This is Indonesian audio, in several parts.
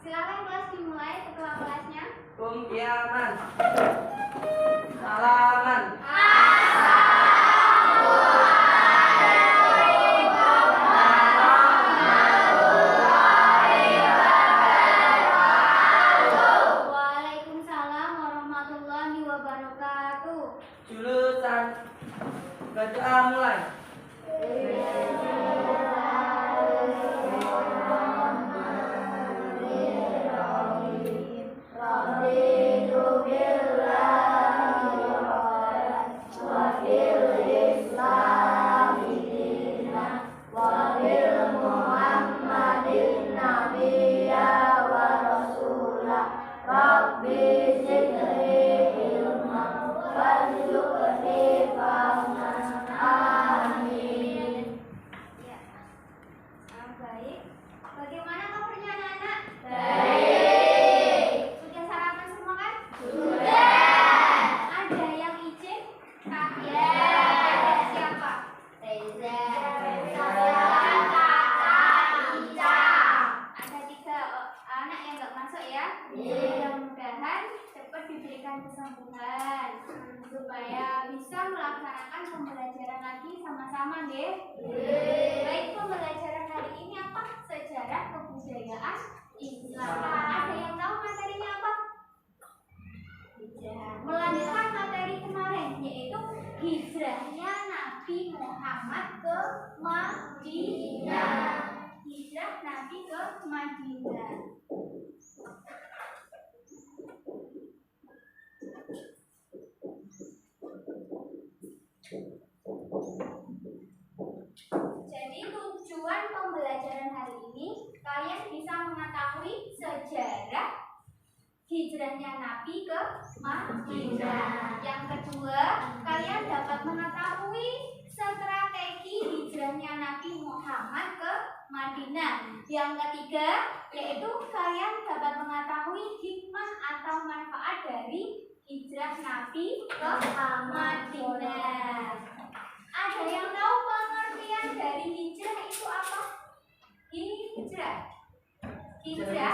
Silakan kelas dimulai, ketua kelasnya. Kumpiaman. Salaman. Waalaikumsalam warahmatullahi wabarakatuh. Jurusan bacaan mulai. Baik. Bagaimana kabarnya anak-anak? Baik. Sudah sarapan semua kan? Sudah. Ada yang izin? Kak? Ya. Ada siapa? Reza. Saya, Kakak, Ica. Ada 3 anak yang nggak masuk ya. Iya. Mudah-mudahan cepat diberikan kesembuhan supaya bisa melaksanakan pembelajaran lagi sama-sama deh. Baik, pembelajaran hari ini apa? Sejarah kebudayaan Islam. Ada yang tahu materinya apa? Melanjutkan materi kemarin, yaitu hijrahnya Nabi Muhammad ke Madinah. Hijrah Nabi ke Madinah. Jadi tujuan pembelajaran hari ini kalian bisa mengetahui sejarah hijrahnya Nabi ke Madinah. Yang kedua, kalian dapat mengetahui strategi hijrahnya Nabi Muhammad ke Madinah. Yang ketiga, yaitu kalian dapat mengetahui hikmah atau manfaat dari hijrah Nabi ke Madinah. Ada yang tahu pengertian dari hijrah itu apa? Ini hijrah. Hijrah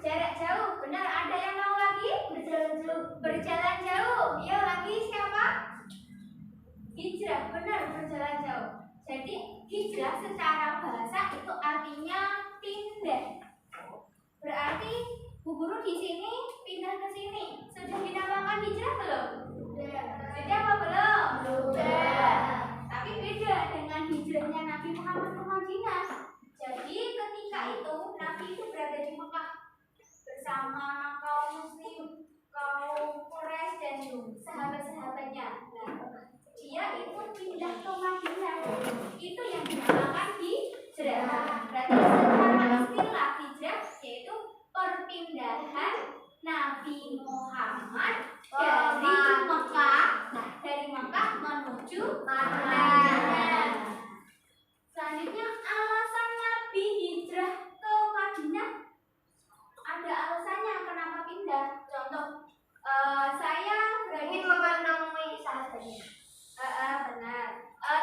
jarak jauh. Benar, ada yang tahu lagi? Berjalan jauh. Ya, lagi siapa? Hijrah, benar, berjalan jauh. Jadi hijrah secara bahasa itu artinya pindah. Berarti Bu Guru di sini pindah ke sini. Sudah dinamakan hijrah belum? Sudah apa belum? Sudah. Tapi beda dengan hijrahnya Nabi Muhammad ke Madinah. Jadi ketika itu Nabi itu berada di Mekah bersama kaum muslim, kaum Quraisy dan sahabat-sahabatnya. Nah, dia itu pindah ke Madinah. Itu yang dinamakan hijrah. Berarti secara istilah hijrah yaitu perpindahan Nabi Muhammad dari Mekah menuju Madinah. Selanjutnya, alasan Nabi hijrah ke Madinah. Ada alasannya kenapa pindah. Contoh, saya berada memenuhi syaratnya. benar.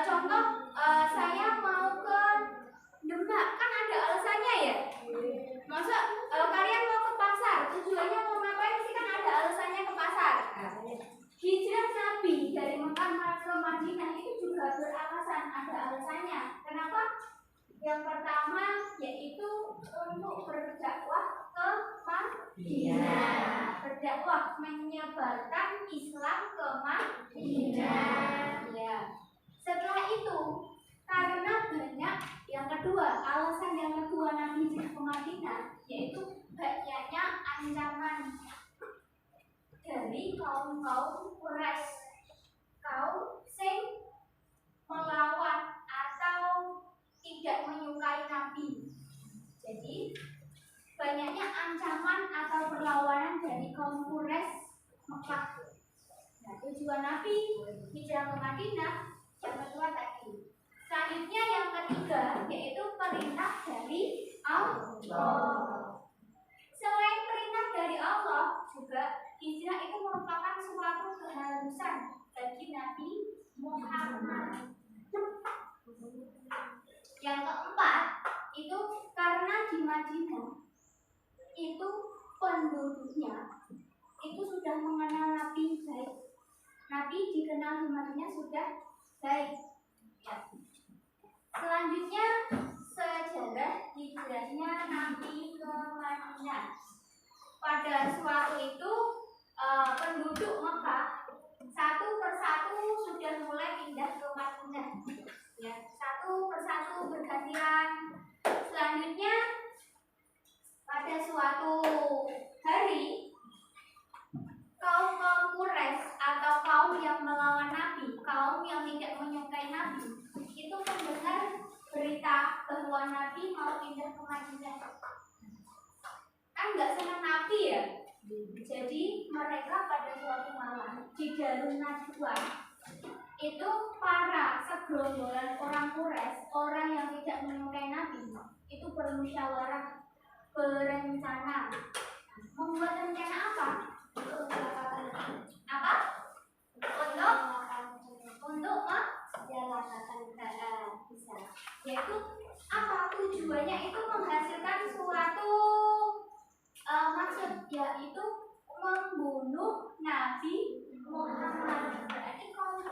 Contoh, saya mau ke Demak, kan ada alasannya ya. Masa kalian mau ke pasar, tujuannya mau ngapain sih, kan ada alasannya ke pasar. Hijrah Nabi dari Mekah ke Madinah itu juga beralasan, ada alasannya. Kenapa? Yang pertama yaitu untuk berdakwah ke Madinah. Berdakwah menyebarkan Islam ke Madinah. Ya. Setelah itu, karena banyak, yang kedua, alasan yang kedua Nabi hijrah ke Madinah yaitu banyaknya ancaman dari kaum Quraisy, kaum sing melawan atau tidak menyukai Nabi. Jadi banyaknya ancaman atau perlawanan dari kaum Quraisy Mekah. Nah, tujuan Nabi hijrah ke Madinah yang kedua tadi. Selanjutnya yang ketiga yaitu perintah dari Allah. Selain perintah dari Allah, juga hijrah itu merupakan suatu keharusan bagi Nabi Muhammad. Yang keempat itu karena di Madinah itu penduduknya itu sudah mengenal Nabi baik. Nabi dikenal di Madinah sudah baik. Ya. Selanjutnya sejarah hijrahnya Nabi ke Madinah. Pada suatu itu penduduk Mekah satu persatu sudah mulai pindah ke Madinah. Ya, satu persatu bergantian. Selanjutnya pada suatu hari kaum Quraisy atau kaum yang melawan Nabi, kaum yang tidak menyukai Nabi, itu mendengar berita bahwa Nabi mau pindah ke Madinah. Kan nggak senang Nabi ya. Jadi mereka pada suatu malam di Darun Najwa itu para segerombolan orang Quraisy, orang yang tidak menyukai Nabi, itu bermusyawarah, berencana. Membuat rencana apa? Apa? Untuk bisa. Yaitu apa? Tujuannya itu menghasilkan suatu maksud, yaitu membunuh Nabi Muhammad. Berarti kaum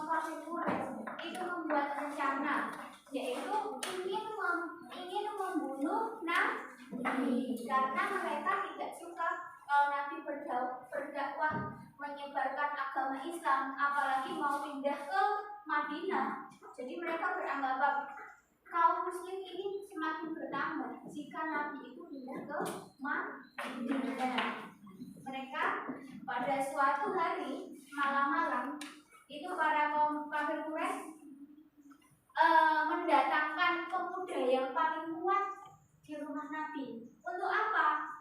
kafir Quraisy itu membuat rencana, yaitu ingin membunuh Nabi karena mereka tidak suka kalau Nabi berdakwah menyebarkan agama Islam, apalagi mau pindah ke Madinah. Jadi mereka beranggapan kaum muslim ini semakin bertambah jika Nabi itu pindah ke Madinah. Mereka pada suatu hari malam-malam itu para kaum kafir Quraisy mendatangkan pemuda yang paling kuat di rumah Nabi. Untuk apa?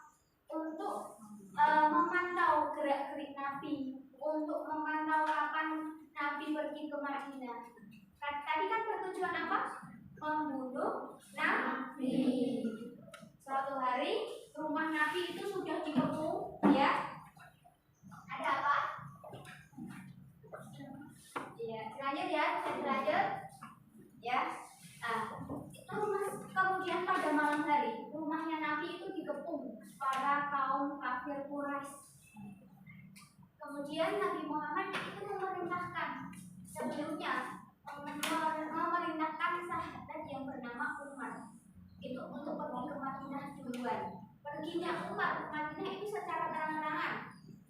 Untuk memantau gerak-gerik Nabi, untuk memantau kapan Nabi pergi ke Madinah. Tadi kan bertujuan apa? Membunuh Nabi. Suatu hari rumah Nabi itu sudah dikepung, ya. Ada apa? Ya, lanjut ya, saya lanjut. Ya. Kemudian pada malam hari rumahnya Nabi itu dikepung para kaum kafir Quraisy. Kemudian Nabi Muhammad itu memerintahkan sebelumnya memerintahkan sahabat yang bernama Umar itu untuk pergi ke Madinah duluan. Perginya Umar ke Madinah itu secara terang-terangan,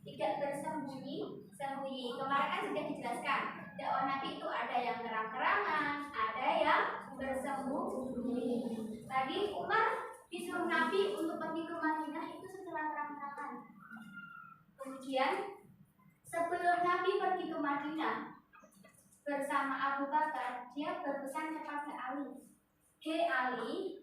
tidak bersembunyi. Kemarin kan sudah dijelaskan, dakwah Nabi itu ada yang terang-terangan, ada yang bersembunyi. Tadi Umar disuruh Nabi untuk pergi ke Madinah itu secara terang-terangan. Kemudian sebelum Nabi pergi ke Madinah bersama Abu Bakar, dia berpesan kepada Ali. Hei Ali,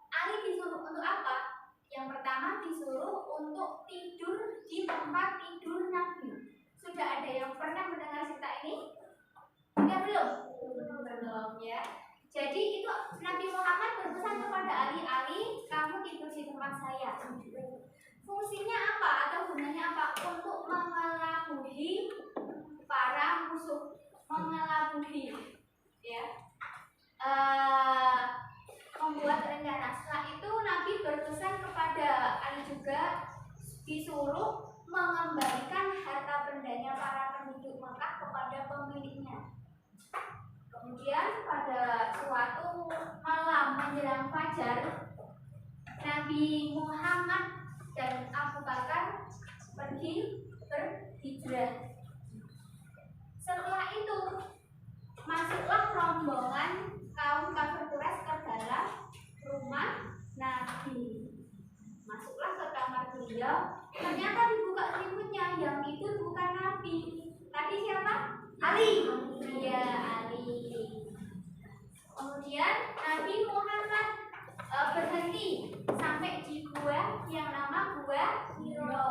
Ali disuruh untuk apa? Yang pertama disuruh untuk tidur di tempat tidur Nabi. Sudah ada yang pernah mendengar cerita ini? Ya belum? Belum ya. Jadi itu Nabi Muhammad berpesan kepada Ali, kamu tidur di tempat saya. Fungsinya apa atau gunanya apa? Untuk mengelabui para musuh, mengelabui, ya, membuat rencana. Setelah itu Nabi berpesan kepada Ali juga disuruh mengembalikan harta bendanya para penduduk Mekah kepada pemiliknya. Kemudian pada suatu malam menjelang fajar, Nabi Muhammad dan Abu Bakar pergi berhijrah. Setelah itu masuklah rombongan kaum kafir Quraisy ke dalam rumah Nabi. Masuklah ke kamar beliau. Ternyata dibuka selimutnya, yang itu bukan Nabi. Tadi siapa? Ali. Iya, Ali. Kemudian Nabi Muhammad berhenti sampai di gua yang nama Gua Hiro.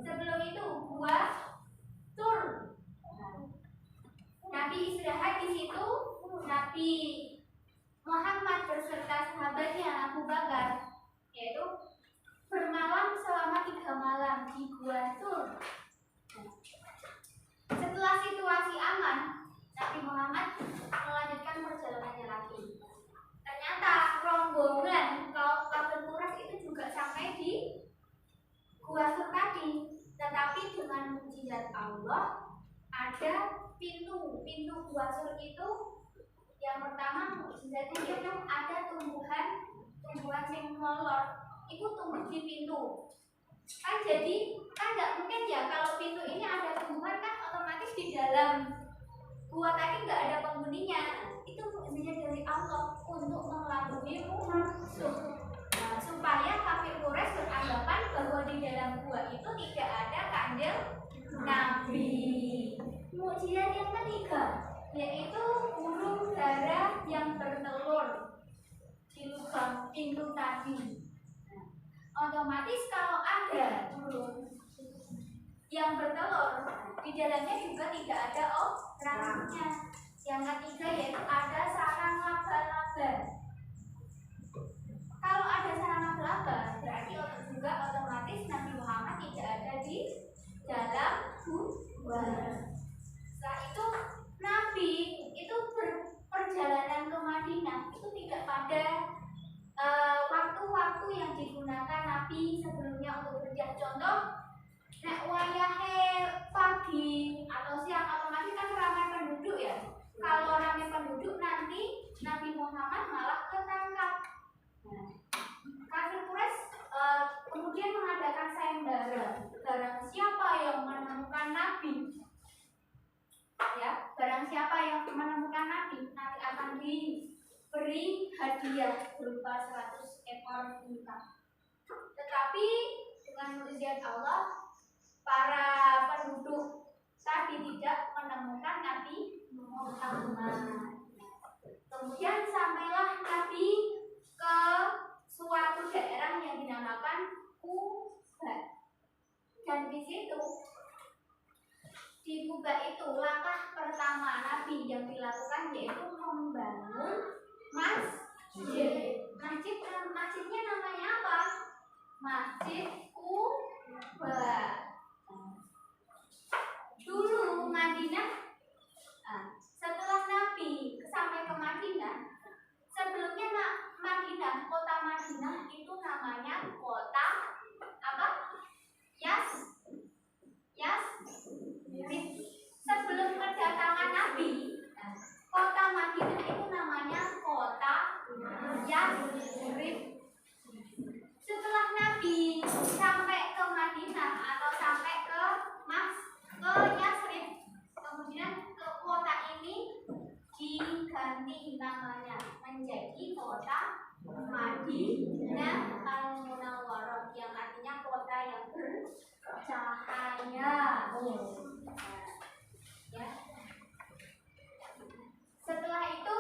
Sebelum itu Gua Tur. Nabi istirahat di situ. Nabi Muhammad beserta sahabatnya Abu Bakar, yaitu bermalam selama 3 malam di Gua Tur. Setelah situasi aman, Nabi Muhammad melanjutkan perjalanannya lagi. Ternyata rombongan Rasul itu yang pertama mukjizatnya itu ada tumbuhan yang molor itu tumbuh di pintu. Kan jadi kan nggak mungkin ya kalau pintu ini ada tumbuhan kan otomatis di dalam gua tadi nggak ada penghuninya. Itu mukjizat dari Allah untuk mengelabui musuh. Nah, supaya kafir Quraisy beranggapan bahwa di dalam gua itu tidak ada kandil Nabi. Mukjizat yang ketiga yaitu burung dara yang bertelur di lubang pintu tadi. Otomatis kalau ada burung yang bertelur di dalamnya juga tidak ada orangnya. Yang ketiga yaitu ada sarang laba-laba. Kalau ada sarang laba-laba berarti juga otomatis Nabi Muhammad tidak ada di dalam gua. Setelah itu Nabi itu perjalanan ke Madinah itu tidak pada waktu-waktu yang digunakan Nabi sebelumnya untuk kerja. Contoh, nek wayahe pagi atau siang otomatis kan ramai penduduk ya. Kalau ramai penduduk nanti Nabi Muhammad malah ketangkap. Nah, kafir Quraisy kemudian mengadakan sayembara. Barang siapa yang menemukan Nabi, ya, barang siapa yang menemukan Nabi nanti akan diberi hadiah berupa 100 ekor unta. Tetapi dengan mukjizat Allah, para penduduk tadi tidak menemukan Nabi Muhammad. Kemudian sampailah Nabi ke suatu daerah yang dinamakan Kuba. Dan di situ di Kuba itu langkah pertama Nabi yang dilakukan yaitu membangun masjid. Masjidnya namanya apa? Masjid Kuba. Dulu Madinah, setelah Nabi sampai ke Madinah, sebelumnya Madinah, kota Madinah itu namanya kota apa? Yasrib. Sebelum kedatangan Nabi, kota Madinah itu namanya kota Yasrib. Setelah Nabi sampai ke Madinah atau sampai ke Yasrib, kemudian ke kota ini diganti namanya menjadi kota Madinah Al-Munawwarah, yang artinya kota yang bercahaya. Ya. Setelah itu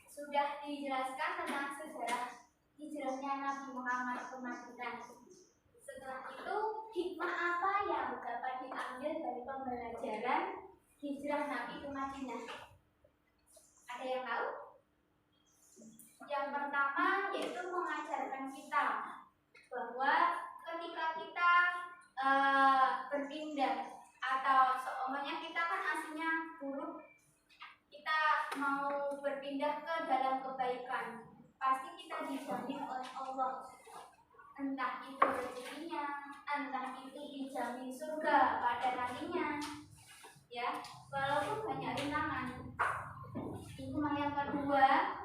sudah dijelaskan tentang sejarah hijrahnya Nabi Muhammad ke Madinah. Setelah itu hikmah apa yang dapat diambil dari pembelajaran hijrah Nabi ke Madinah? Ada yang tahu? Yang pertama yaitu mengajarkan kita bahwa ketika kita berpindah atau seumpamanya kita kan aslinya buruk, kita mau berpindah ke dalam kebaikan, pasti kita dijamin oleh Allah, entah itu rezekinya, entah itu dijamin surga pada nantinya, ya, walaupun banyak rintangan. Hikmah yang kedua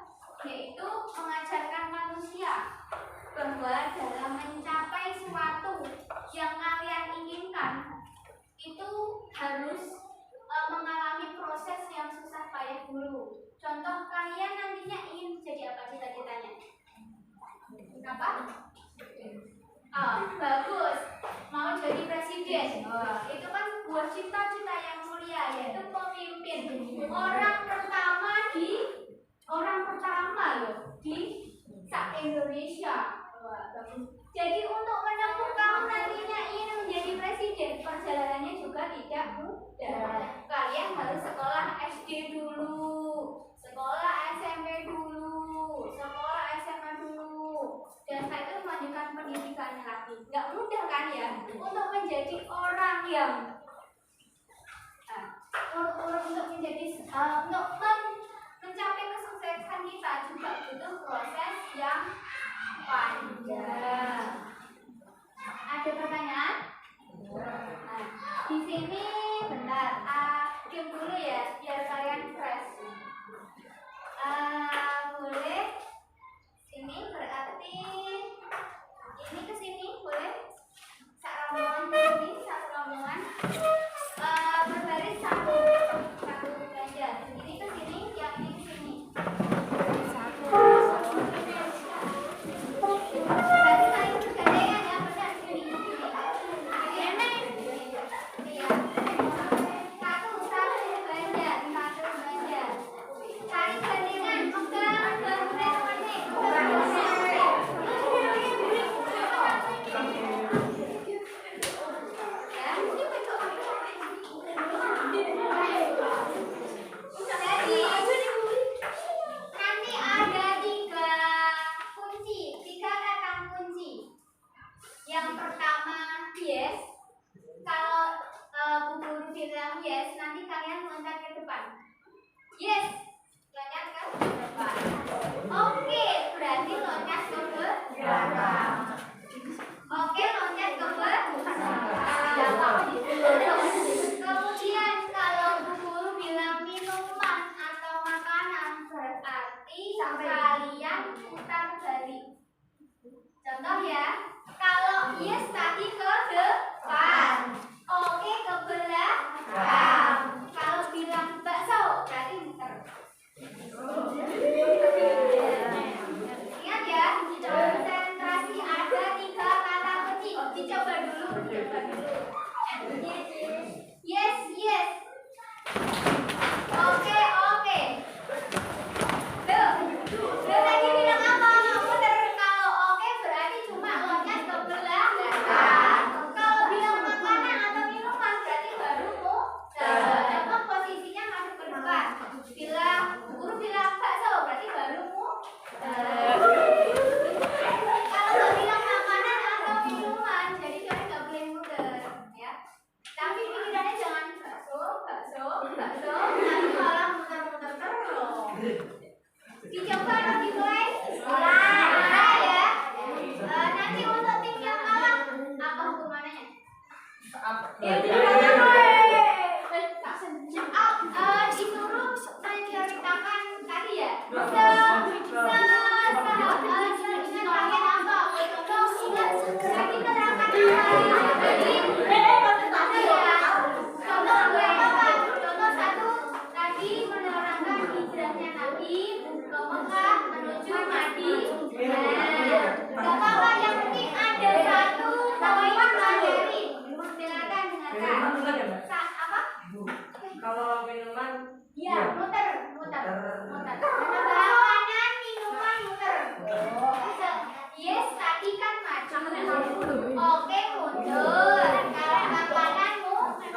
yaitu mengajarkan manusia bahwa dalam mencapai sesuatu yang kalian inginkan itu harus mengalami proses yang susah payah dulu. Contoh, kalian nantinya ingin jadi apa cita-citanya? Apa? Bagus, mau jadi presiden. Itu kan sebuah cita-cita yang mulia, yaitu pemimpin. Orang pertama loh di Indonesia. Jadi untuk menempuh kamu nantinya ingin menjadi presiden, perjalanannya juga tidak mudah. Kalian harus sekolah SD dulu, sekolah SMP dulu, sekolah SMA dulu, dan setelah itu melanjutkan pendidikannya lagi. Nggak mudah kan ya untuk menjadi orang yang untuk mencapai kesuksesan kita juga butuh proses yang panjang. Contoh ya, kalau yes tadi ke depan, oke ke belakang. Kalau bilang bakso berarti muter. Ingat ya, konsentrasi ada 3 kata kunci. Dicoba dulu. Yes, yes. Oke, oke. Lo tadi bilang apa? Muter. Kalau oke berarti cuma loncat ke belakang. Kalau bilang makanan atau minuman berarti baru muter. Apa posisinya masuk ke depan? Guru bilang bakso berarti baru muter. Kalau nggak bilang makanan atau minuman, jadi kalian nggak boleh muter, ya. Tapi pikirannya jangan bakso, nanti malah muter-muter terus. Dicoba atau dimulai? Mulai ya. Nanti untuk tim yang kalah, apa hukumannya? Disuruh menceritakan tadi ya. Contoh satu tadi menerangkan hijrahnya Nabi ke Mekah menuju Madinah. Gak apa-apa, yang penting ada satu poin materi. Dengarkan. Apa? Kalau minuman, Ya, muter. Karena makanan, minuman muter. Yes, tadi kan maju. Oke, mundur. Kalau makanan muter.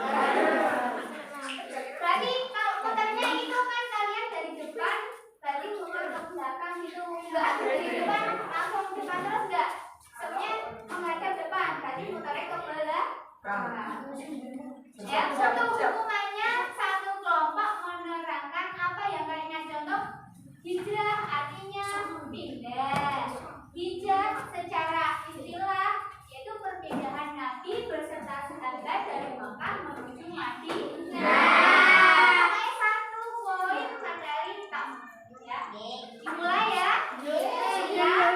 Berarti kalau muternya itu kan kalian dari depan, berarti muter ke belakang gitu. Enggak dari depan langsung depan terus enggak. Sebenarnya menghadap depan, berarti muternya ke belakang. Ya, untuk hukumannya satu kelompok menerangkan apa yang kalian contoh. Hijrah artinya pindah. Hijrah secara istilah yaitu perpindahan Nabi beserta sahabat dari Mekah menuju Madinah. Satu poin materi tam. Ya, dimulai ya. Ya.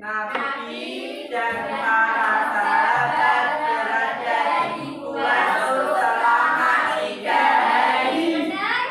Nabi dan para sahabat berada di pulau selama 3 hari. Ya.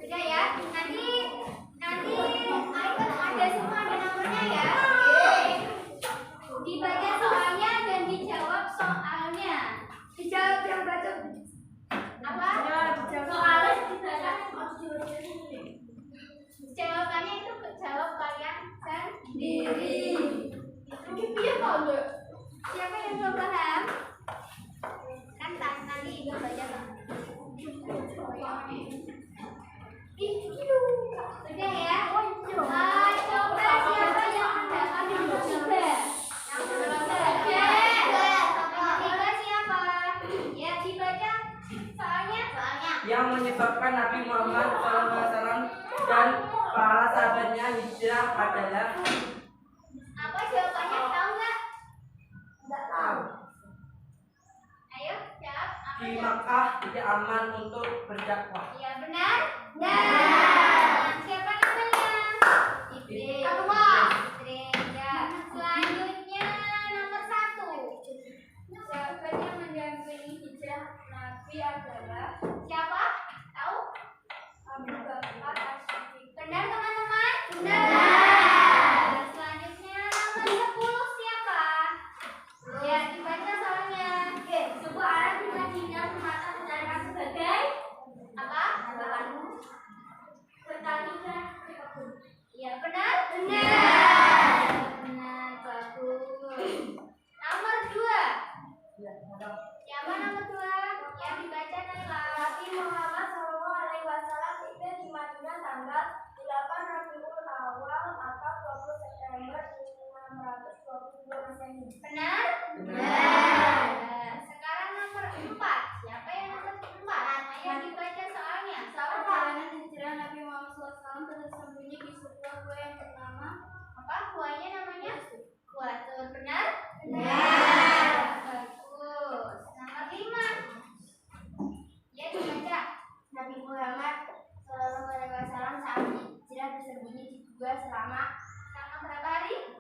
Udah ya, nanti ada semua ada nomornya ya. Dibaca soalnya dan dijawab soalnya. Dijawab yang baca. Apa? Soalnya dibaca. Jawabannya itu jawab kalian sendiri. Siapa yang belum paham? Kan nanti itu baca. Udah ya. Coba siapa yang mendapat nomor 3? Tiga siapa? Ya dibaca soalnya. Yang menyebabkan Nabi Muhammad SAW dan para sahabatnya hijrah adalah Apa jawabannya? Tahu nggak? Enggak tahu. Ayo jawab. Apa di jawab? Makkah tidak aman untuk berdakwah. Iya benar. Dan siapa namanya? Idris. Ya. Selanjutnya nomor 1. Sahabat yang mendampingi hijrah Nabi adalah siapa? Tahu? Abu Bakar As-Siddiq. Benar teman-teman? Benar. Selanjutnya nomor 10 siapa? Ya dibaca soalnya. Sebuah arah di Madinah semata menjadikan sebagai apa? Pertanian. Iya benar? Benar. Benar, bagus. Nomor 2. Siapa nomor 2? Yang dibaca Naila. Nabi Muhammad SAW tiba di Madinah tanggal 8 Rabiul Awal atau 20 September 622 Masehi. Benar? Benar. Sekarang nomor 4. Siapa yang nomor 4? Ayo dibaca soalnya. Saat perjalanan hijrah Nabi Muhammad SAW bersembunyi di sebuah gua yang bernama Apa? Kuahnya namanya? Kuah Tur. Benar? Benar. Bagus. Nomor 5. Ya dibaca. Nabi Muhammad SAW saat hijrah bersembunyi di gua selama Berapa hari?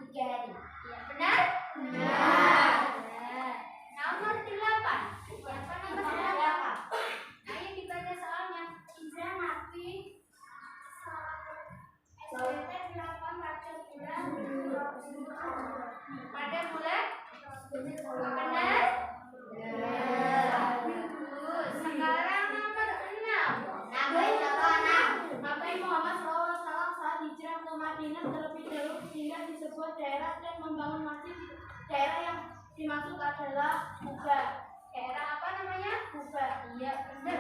3 hari. Ya benar? Benar. Nomor 8. Siapa nomor 8? Ayo dibaca soalnya. Hijrah Nabi SWT 8 Raja bulan Pada bulan? Benar? Bagus. Sekarang nomor 6. Nabi Muhammad SAW saat hijrah ke Madinah terlebih dahulu tinggal di sebuah daerah dan membangun masjid. Daerah yang dimaksud adalah Kuba. Daerah apa namanya? Kuba. Iya benar.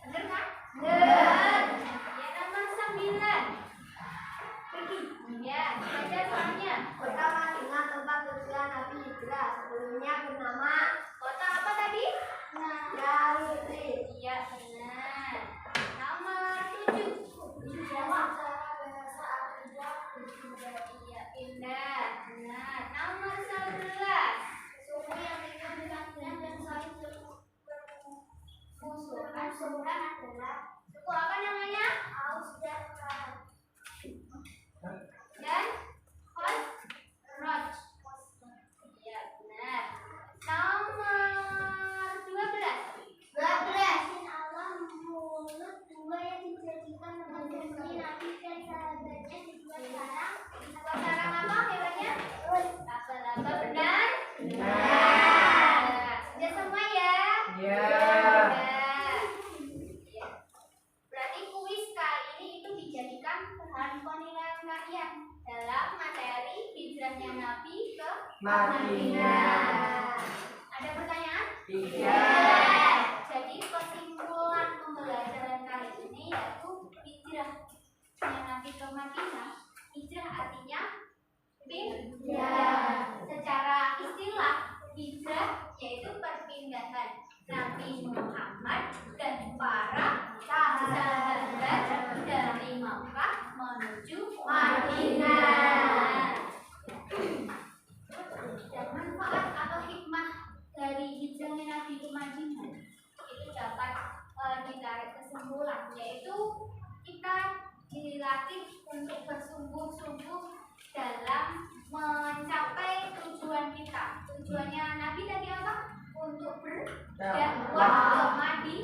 Benar kan? Benar. Ya nomor 9. Ya dibaca soalnya. Kota Madinah tempat tujuan Nabi hijrah sebelumnya bernama Kota apa tadi? Yairi. Iya benar. Nomor 7. Secara bahasa akidah Iya pindah. Benar. Nomor 11. suku yang tinggal di Madinah dan saling bermusuhan adalah Suku apa namanya? Aus dan Khazraj. Dan Khosraj. Iya benar. Nomor 12. Allah mulut dua yang dijadikan menjadi Nabi dan sahabatnya dibuat sarang. Buat sarang apa hewannya? Laba-laba. Benar? Sudah semua ya? Ya. Ya. Berarti kuis kali ini itu dijadikan bahan penilaian kalian dalam materi hijrahnya Nabi ke Madinah. Ada pertanyaan? Tiga. Jadi kesimpulan pembelajaran kali ini yaitu hijrahnya Nabi ke Madinah. Hijrah artinya pindah. Secara istilah hijrah yaitu perpindahan Nabi Muhammad dan para sahabat dari Makkah menuju Madinah. Dan manfaat atau hikmah dari hijrahnya Nabi ke Madinah itu dapat ditarik kesimpulan, yaitu kita dilatih untuk bersungguh-sungguh dalam mencapai tujuan kita. Tujuannya Nabi tadi apa? Untuk berdakwah ke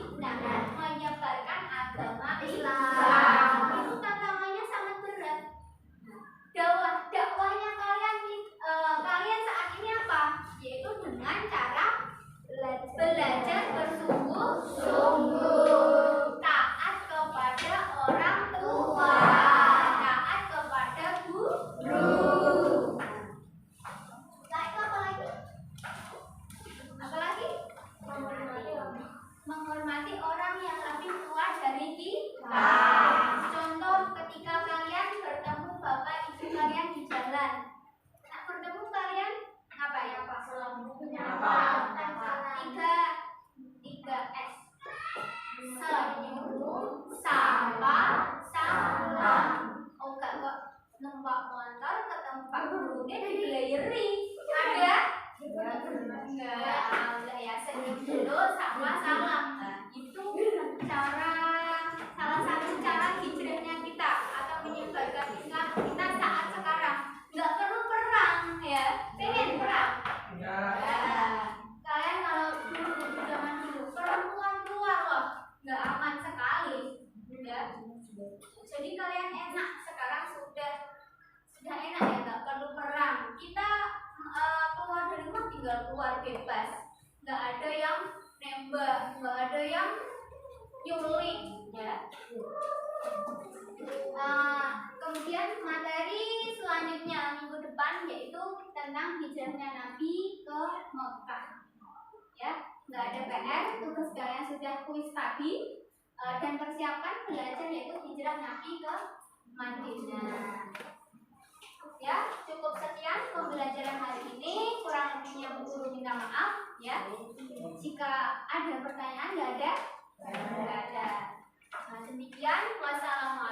nggak ada yang nyulik ya. Kemudian materi selanjutnya minggu depan yaitu tentang hijrahnya Nabi ke Mekah. Ya, nggak ada PR, tugas kalian sudah kuis tadi dan persiapan belajar yaitu hijrah Nabi ke Madinah. Ya, cukup sekian pembelajaran hari ini. Kurang lebihnya Bu Guru minta maaf ya. Jika ada pertanyaan, nggak ada. Nah, demikian. Wassalamualaikum.